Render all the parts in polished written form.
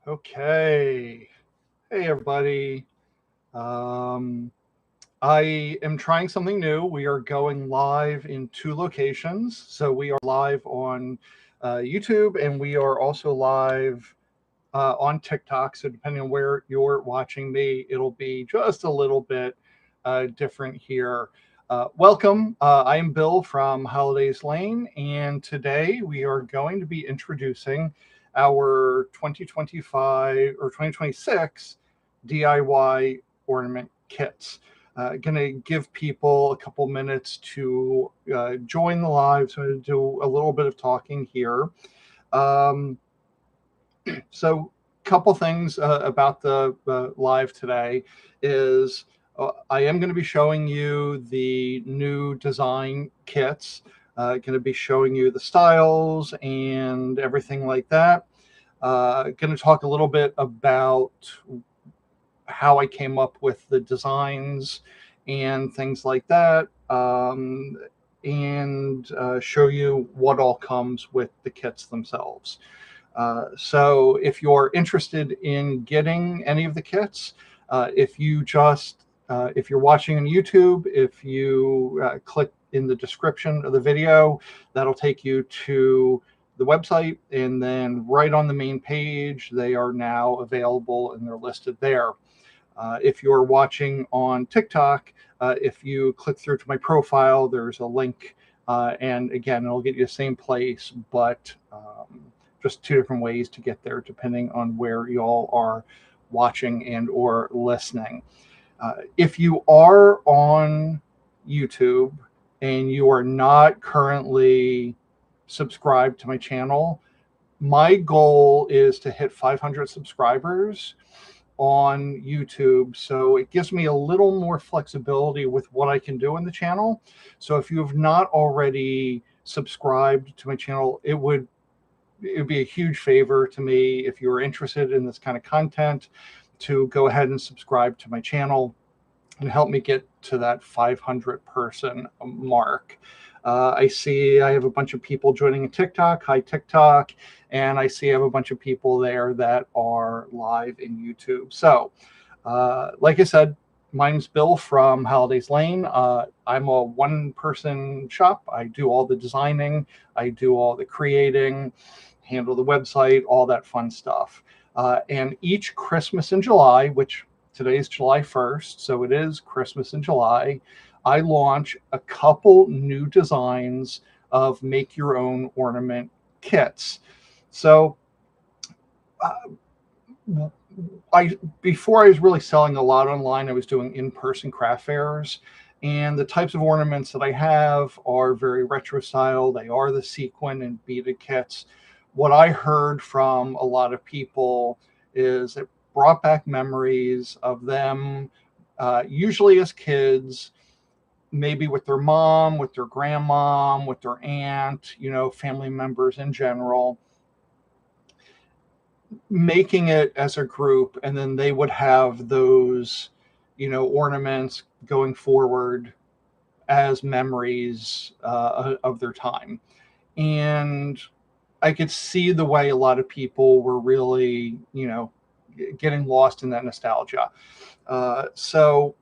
Okay. Hey, everybody. Um, I am trying something new. We are going live in two locations. So we are live on YouTube and we are also live on TikTok. So depending on where you're watching me, it'll be just a little bit different here. Welcome. I am Bill from Holidays Lane, and today we are going to be introducing our 2025 or 2026 DIY ornament kits. Going to give people a couple minutes to join the live. So I'm going to do a little bit of talking here. Um, so couple things about the live today is I am going to be showing you the new design kits, going to be showing you the styles and everything like that. Going to talk a little bit about how I came up with the designs and things like that, and show you what all comes with the kits themselves. So if you're interested in getting any of the kits, if you're watching on YouTube, if you click in the description of the video, that'll take you to the website, and then right on the main page, they are now available and they're listed there. If you're watching on TikTok, if you click through to my profile, there's a link, and again, it'll get you the same place, but just two different ways to get there depending on where y'all are watching and or listening. If you are on YouTube and you are not currently subscribed to my channel, my goal is to hit 500 subscribers on YouTube. So it gives me a little more flexibility with what I can do in the channel. So if you have not already subscribed to my channel, it would be a huge favor to me if you're interested in this kind of content to go ahead and subscribe to my channel and help me get to that 500 person mark. I see I have a bunch of people joining TikTok. Hi, TikTok. And I see I have a bunch of people there that are live in YouTube. So, like I said, my name's Bill from Holidays Lane. I'm a one-person shop. I do all the designing. I do all the creating, handle the website, all that fun stuff. And each Christmas in July, which today's July 1st, so it is Christmas in July, I launch a couple new designs of make your own ornament kits. So before I was really selling a lot online, I was doing in-person craft fairs, and the types of ornaments that I have are very retro style. They are the sequin and beaded kits. What I heard from a lot of people is it brought back memories of them, usually as kids, maybe with their mom, with their grandmom, with their aunt, family members in general, making it as a group, and then they would have those, ornaments going forward as memories of their time. And I could see the way a lot of people were really, getting lost in that nostalgia. So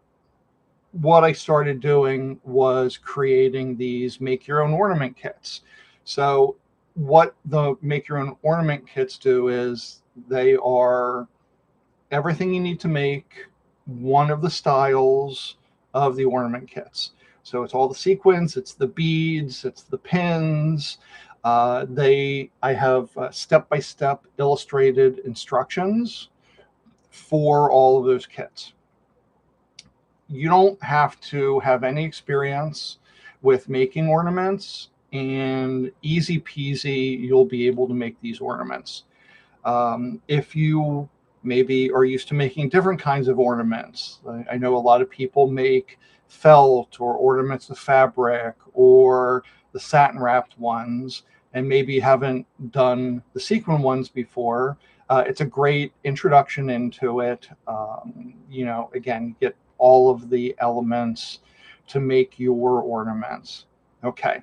what I started doing was creating these make your own ornament kits. So what the make your own ornament kits do is they are everything you need to make one of the styles of the ornament kits. So it's all the sequins, it's the beads, it's the pins. I have step-by-step illustrated instructions for all of those kits. You don't have to have any experience with making ornaments, and easy peasy, you'll be able to make these ornaments. If you maybe are used to making different kinds of ornaments, I know a lot of people make felt or ornaments of fabric or the satin wrapped ones, and maybe haven't done the sequin ones before. It's a great introduction into it. Again, get all of the elements to make your ornaments. Okay.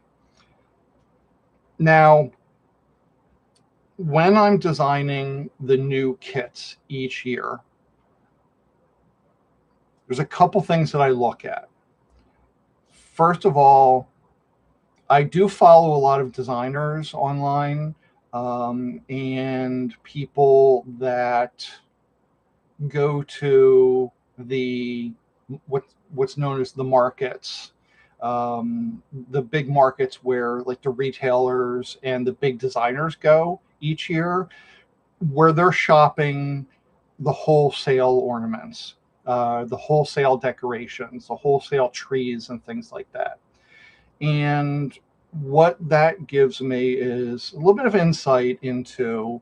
Now, when I'm designing the new kits each year, there's a couple things that I look at. First of all, I do follow a lot of designers online, and people that go to the what's known as the markets, the big markets where like the retailers and the big designers go each year, where they're shopping the wholesale ornaments, the wholesale decorations, the wholesale trees and things like that. And what that gives me is a little bit of insight into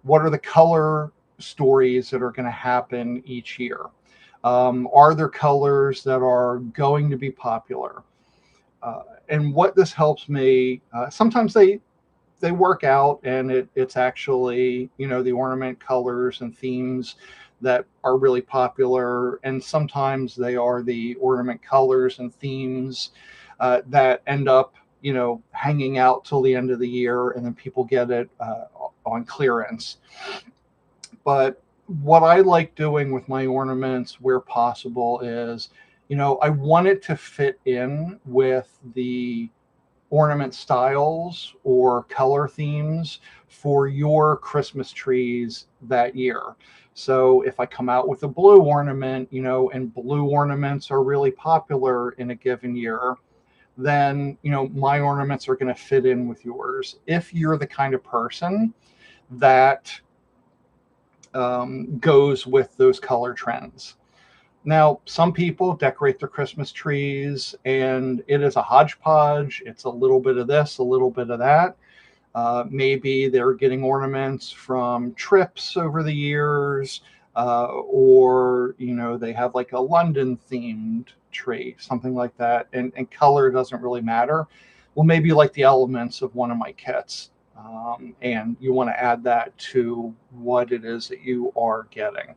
what are the color stories that are going to happen each year. Are there colors that are going to be popular? And what this helps me, sometimes they work out, and it's actually, you know, the ornament colors and themes that are really popular, and sometimes they are the ornament colors and themes that end up, you know, hanging out till the end of the year, and then people get it on clearance. But what I like doing with my ornaments where possible is, you know, I want it to fit in with the ornament styles or color themes for your Christmas trees that year. So if I come out with a blue ornament, you know, and blue ornaments are really popular in a given year, then, you know, my ornaments are going to fit in with yours. If you're the kind of person that goes with those color trends. Now, some people decorate their Christmas trees and it is a hodgepodge. It's a little bit of this, a little bit of that. Maybe they're getting ornaments from trips over the years, or, you know, they have like a London themed tree, something like that. And color doesn't really matter. Well, maybe like the elements of one of my kits. And you want to add that to what it is that you are getting.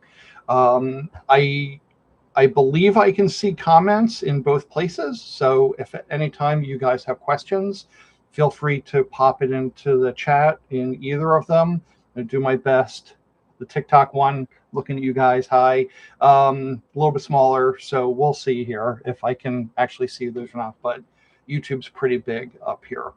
I believe I can see comments in both places. So if at any time you guys have questions, feel free to pop it into the chat in either of them. I do my best. The TikTok one, looking at you guys, hi. A little bit smaller, so we'll see here if I can actually see those or not. But YouTube's pretty big up here.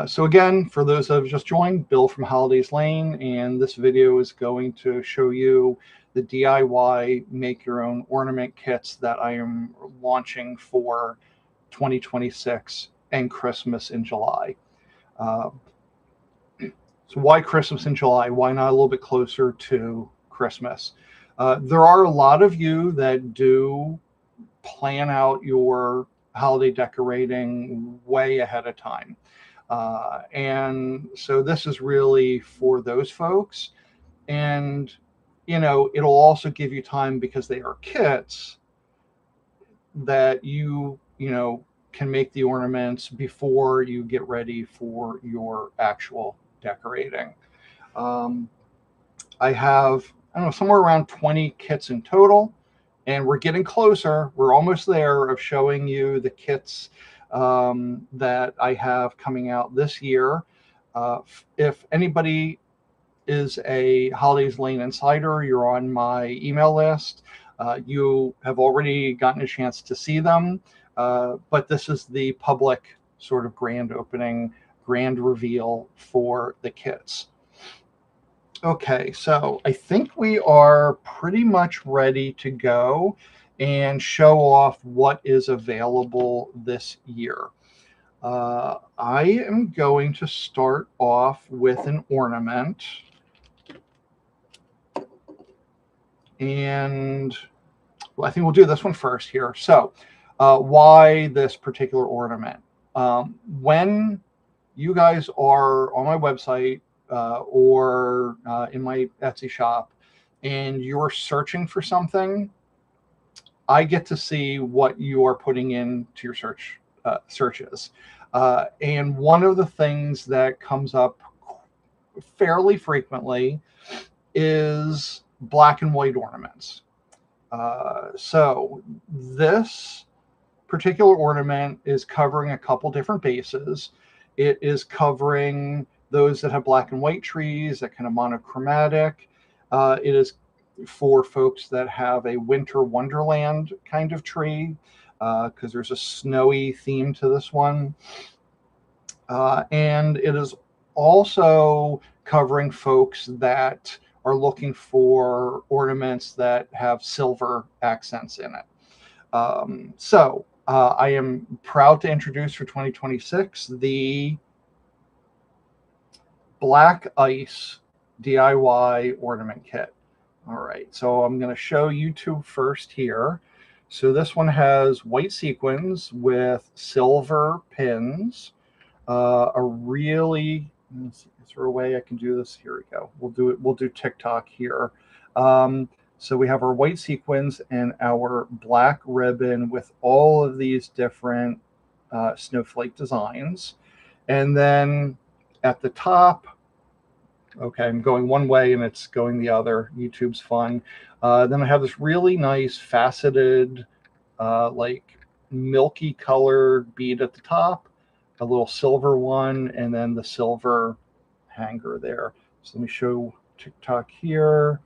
So again, for those that have just joined, Bill from Holidays Lane, and this video is going to show you the DIY make your own ornament kits that I am launching for 2026 and Christmas in July. So why Christmas in July? Why not a little bit closer to Christmas? There are a lot of you that do plan out your holiday decorating way ahead of time. And so this is really for those folks. And, you know, it'll also give you time, because they are kits, that you know, can make the ornaments before you get ready for your actual decorating. I have, I don't know, somewhere around 20 kits in total, and we're getting closer. We're almost there of showing you the kits that I have coming out this year. If anybody is a Holidays Lane insider, you're on my email list. You have already gotten a chance to see them, but this is the public sort of grand opening, grand reveal for the kits. Okay, so I think we are pretty much ready to go and show off what is available this year. I am going to start off with an ornament. And well, I think we'll do this one first here. So why this particular ornament? When you guys are on my website or in my Etsy shop and you're searching for something, I get to see what you are putting into your searches. And one of the things that comes up fairly frequently is black and white ornaments. So this particular ornament is covering a couple different bases. It is covering those that have black and white trees, that kind of monochromatic. It is for folks that have a winter wonderland kind of tree, because there's a snowy theme to this one. And it is also covering folks that are looking for ornaments that have silver accents in it. So I am proud to introduce for 2026 the Black Ice DIY Ornament Kit. All right, so I'm going to show YouTube first here. So this one has white sequins with silver pins. A really, is there a way I can do this? Here we go. We'll do TikTok here. So we have our white sequins and our black ribbon with all of these different snowflake designs. And then at the top, okay, I'm going one way and it's going the other. YouTube's fun. Then I have this really nice faceted, like milky colored bead at the top, a little silver one, and then the silver hanger there. So let me show TikTok here,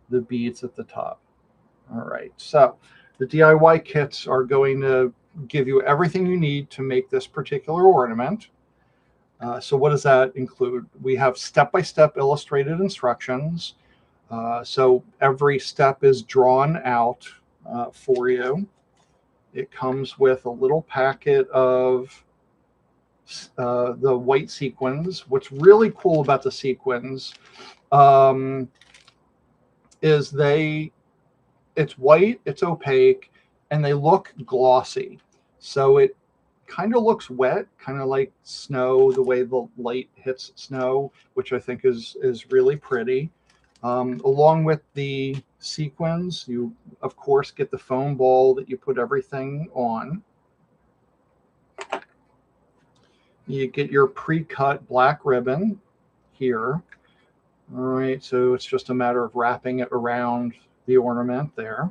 the beads at the top. All right, so the DIY kits are going to give you everything you need to make this particular ornament. So what does that include? We have step-by-step illustrated instructions. So every step is drawn out for you. It comes with a little packet of the white sequins. What's really cool about the sequins is it's white, it's opaque, and they look glossy. So it kind of looks wet, kind of like snow, the way the light hits snow, which I think is really pretty. Along with the sequins, you of course get the foam ball that you put everything on. You get your pre-cut black ribbon here. All right, so it's just a matter of wrapping it around the ornament there.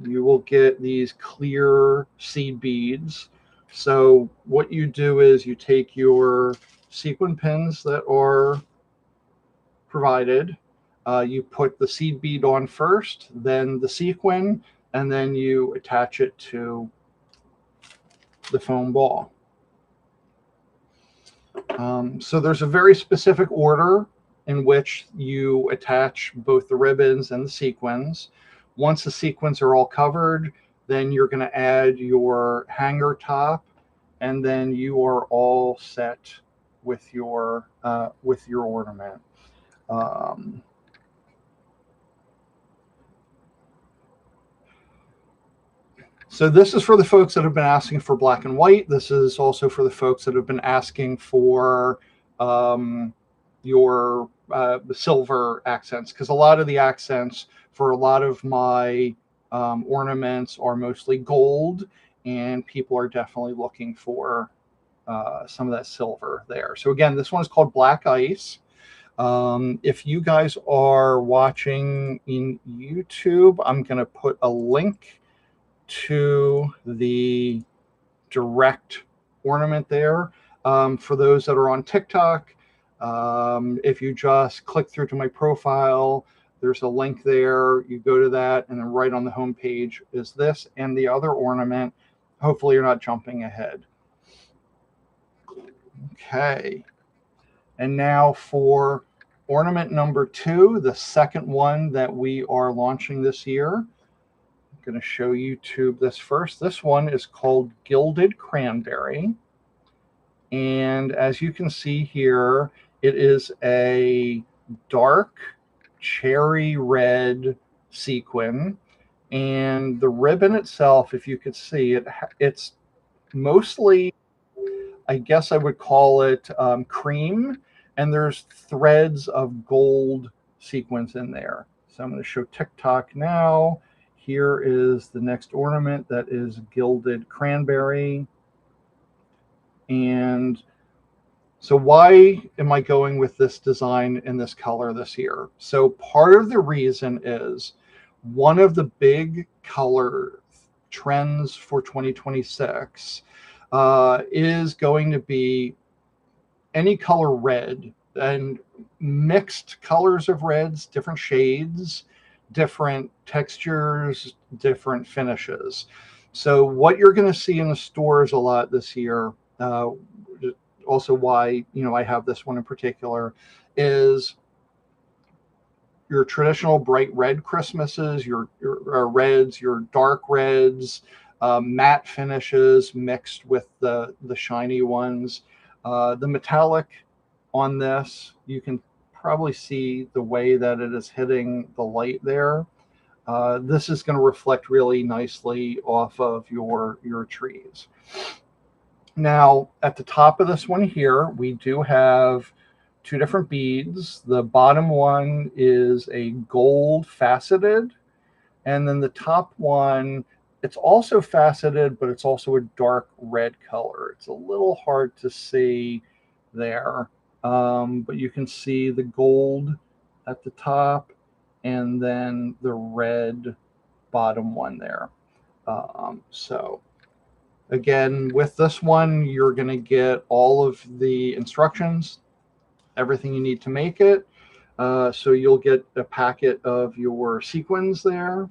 You will get these clear seed beads. So what you do is you take your sequin pins that are provided, you put the seed bead on first, then the sequin, and then you attach it to the foam ball. So there's a very specific order in which you attach both the ribbons and the sequins. Once the sequins are all covered, then you're going to add your hanger top, and then you are all set with your ornament. So this is for the folks that have been asking for black and white. This is also for the folks that have been asking for the silver accents, because a lot of the accents for a lot of my ornaments are mostly gold, and people are definitely looking for some of that silver there. So again, this one is called Black Ice. If you guys are watching in YouTube, I'm going to put a link to the direct ornament there. For those that are on TikTok, if you just click through to my profile, there's a link there. You go to that, and then right on the home page is this and the other ornament. Hopefully you're not jumping ahead. Okay, and now for ornament number 2, the second one that we are launching this year. I'm going to show YouTube this first. This one is called Gilded Cranberry, and as you can see here, it is a dark cherry red sequin, and the ribbon itself, if you could see it, it's mostly, I guess I would call it cream, and there's threads of gold sequins in there. So I'm going to show TikTok now. Here is the next ornament that is Gilded Cranberry. And so why am I going with this design in this color this year? So part of the reason is one of the big color trends for 2026 is going to be any color red, and mixed colors of reds, different shades, different textures, different finishes. So what you're going to see in the stores a lot this year, also why I have this one in particular, is your traditional bright red Christmases, your reds, your dark reds, matte finishes mixed with the shiny ones. The metallic on this, you can probably see the way that it is hitting the light there. This is going to reflect really nicely off of your trees. Now, at the top of this one here, we do have two different beads. The bottom one is a gold faceted, and then the top one, it's also faceted, but it's also a dark red color. It's a little hard to see there, but you can see the gold at the top and then the red bottom one there. So again, with this one, you're going to get all of the instructions, everything you need to make it. So you'll get a packet of your sequins there.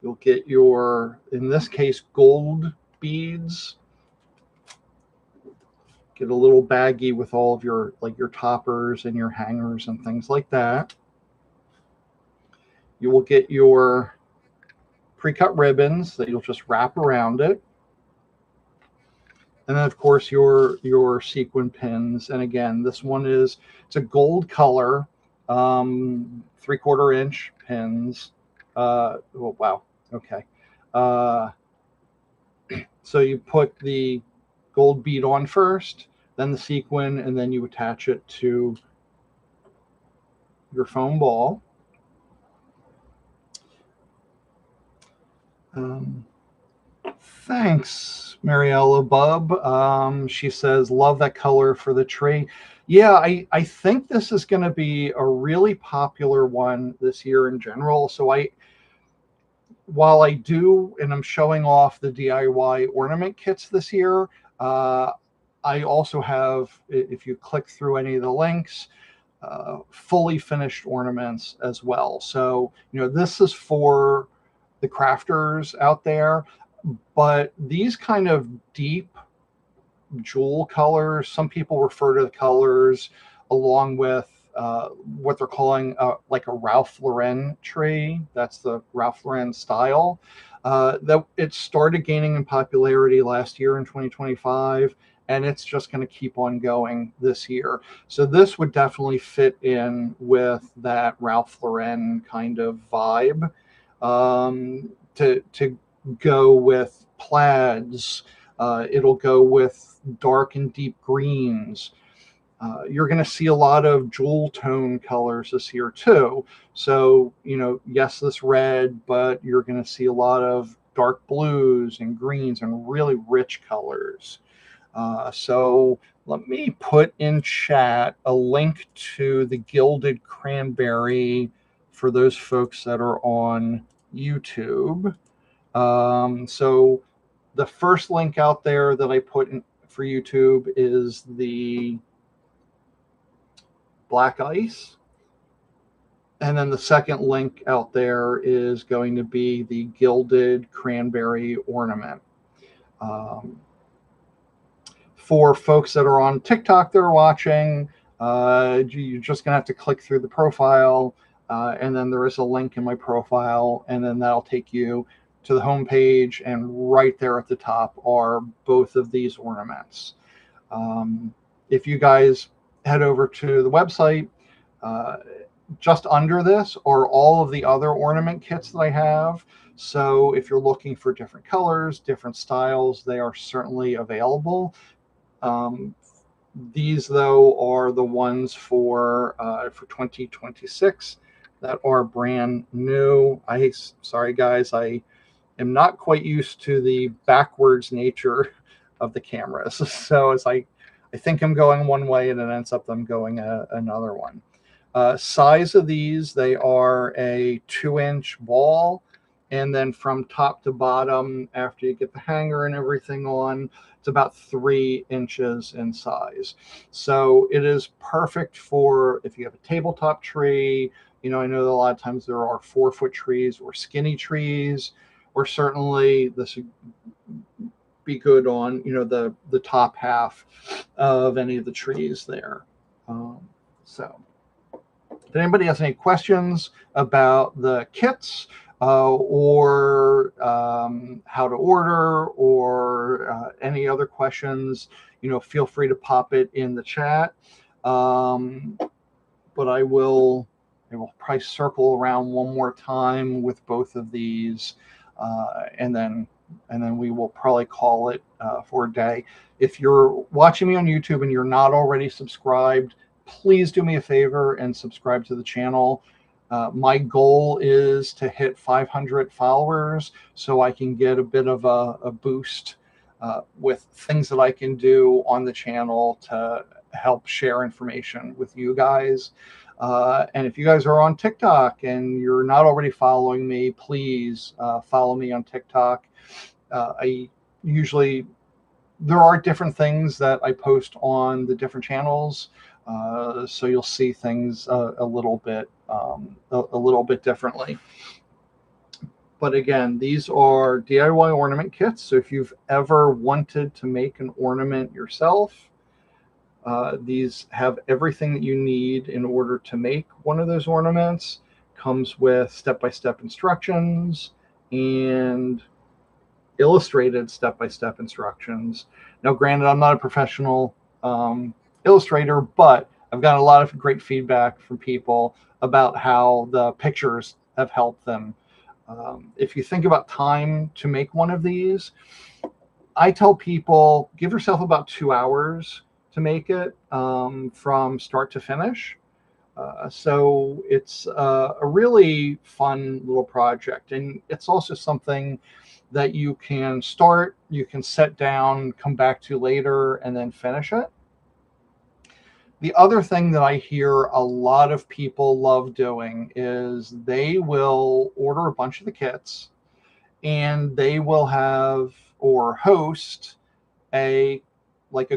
You'll get your, in this case, gold beads. Get a little baggie with all of your, like your toppers and your hangers and things like that. You will get your pre-cut ribbons that you'll just wrap around it. And then, of course, your sequin pins. And again, this one is, it's a gold color, 3/4 inch pins. Oh, wow. Okay. So you put the gold bead on first, then the sequin, and then you attach it to your foam ball. Thanks, Mariella Bub. She says, love that color for the tree. Yeah, I think this is going to be a really popular one this year in general. So while I do, and I'm showing off the DIY ornament kits this year, I also have, if you click through any of the links, fully finished ornaments as well. So, this is for the crafters out there, but these kind of deep jewel colors, some people refer to the colors along with what they're calling like a Ralph Lauren tree. That's the Ralph Lauren style. That it started gaining in popularity last year in 2025, and it's just going to keep on going this year. So this would definitely fit in with that Ralph Lauren kind of vibe, to go with plaids. It'll go with dark and deep greens. You're going to see a lot of jewel tone colors this year too. So, yes, this red, but you're going to see a lot of dark blues and greens and really rich colors. So let me put in chat a link to the Gilded Cranberry for those folks that are on YouTube. So the first link out there that I put in for YouTube is the black ice. And then the second link out there is going to be the Gilded Cranberry ornament. For folks that are on TikTok that are watching, you're just going to have to click through the profile, and then there is a link in my profile, and then that'll take you to the home page, and right there at the top are both of these ornaments. If you guys head over to the website, just under this are all of the other ornament kits that I have. So if you're looking for different colors, different styles, they are certainly available. These, though, are the ones for 2026 that are brand new. Sorry, guys, I am not quite used to the backwards nature of the cameras. So it's like, I think I'm going one way and it ends up I'm going another one. Size of these, they are a 2-inch ball, And then from top to bottom, after you get the hanger and everything on, it's about 3 inches in size. So it is perfect for if you have a tabletop tree. You know, I know that a lot of times there are 4-foot trees or skinny trees, or certainly this would be good on, you know, the top half of any of the trees there. So if anybody has any questions about the kits, or how to order, or any other questions, you know, feel free to pop it in the chat. But I will probably circle around one more time with both of these, and then we will probably call it for a day. If you're watching me on YouTube and you're not already subscribed, please do me a favor and subscribe to the channel. My goal is to hit 500 followers so I can get a bit of a boost with things that I can do on the channel to help share information with you guys. And if you guys are on TikTok and you're not already following me, please follow me on TikTok. I usually, there are different things that I post on the different channels, so you'll see things a little bit differently. But again, these are DIY ornament kits. So if you've ever wanted to make an ornament yourself, these have everything that you need in order to make one of those ornaments. Comes with step-by-step instructions and illustrated step-by-step instructions. Now, granted, I'm not a professional illustrator, but I've got a lot of great feedback from people about how the pictures have helped them. If you think about time to make one of these, I tell people give yourself about 2 hours to make it, from start to finish. So it's a really fun little project, and it's also something that you can start, you can set down, come back to later, and then finish it. The other thing that I hear a lot of people love doing is they will order a bunch of the kits and they will have or host a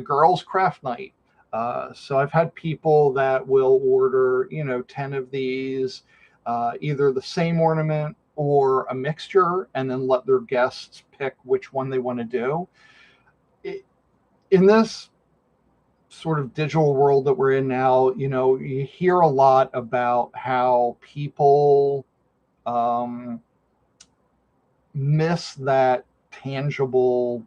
girls' craft night. So I've had people that will order, you know, 10 of these, either the same ornament or a mixture, and then let their guests pick which one they want to do. In this sort of digital world that we're in now, you know, you hear a lot about how people miss that tangible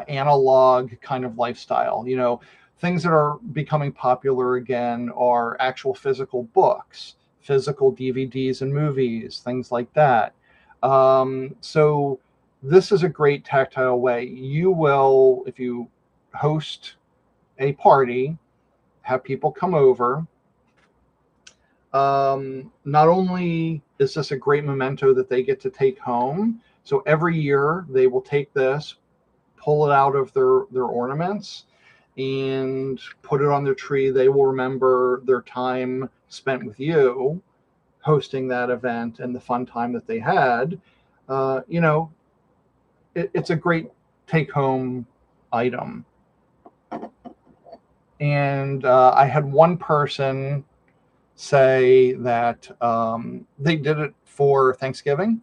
analog kind of lifestyle. You know, things that are becoming popular again are actual physical books, physical DVDs and movies, things like that. So this is a great tactile way. You will, if you host a party, have people come over. Not only is this a great memento that they get to take home, so every year they will take this, pull it out of their ornaments, and put it on their tree. They will remember their time spent with you hosting that event and the fun time that they had. You know, it's a great take-home item. And I had one person say that they did it for Thanksgiving.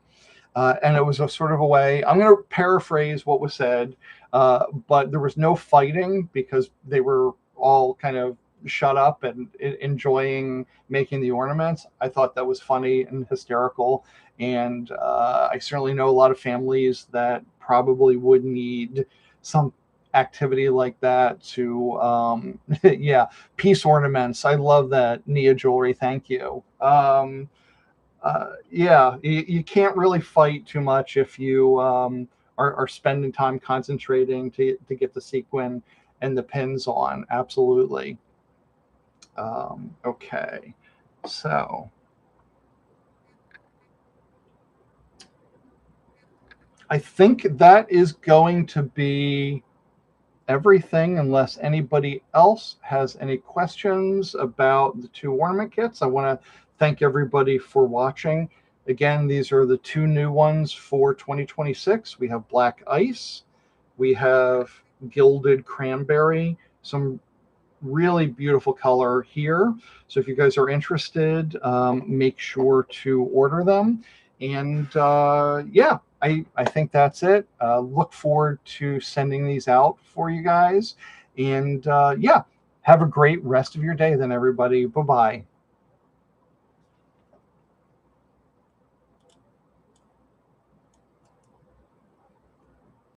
And it was a sort of a way, I'm going to paraphrase what was said, but there was no fighting because they were all kind of shut up and enjoying making the ornaments. I thought that was funny and hysterical. And I certainly know a lot of families that probably would need some activity like that to, yeah, peace ornaments. I love that. Nia Jewelry, thank you. Yeah, you can't really fight too much if you are spending time concentrating to get the sequin and the pins on. Absolutely. Okay, so I think that is going to be everything, unless anybody else has any questions about the 2 ornament kits. I want to thank everybody for watching. Again, these are the 2 new ones for 2026. We have Black Ice, we have Gilded Cranberry, some really beautiful color here. So if you guys are interested, make sure to order them. And yeah, I think that's it. Look forward to sending these out for you guys. And yeah, have a great rest of your day then, everybody. Bye-bye.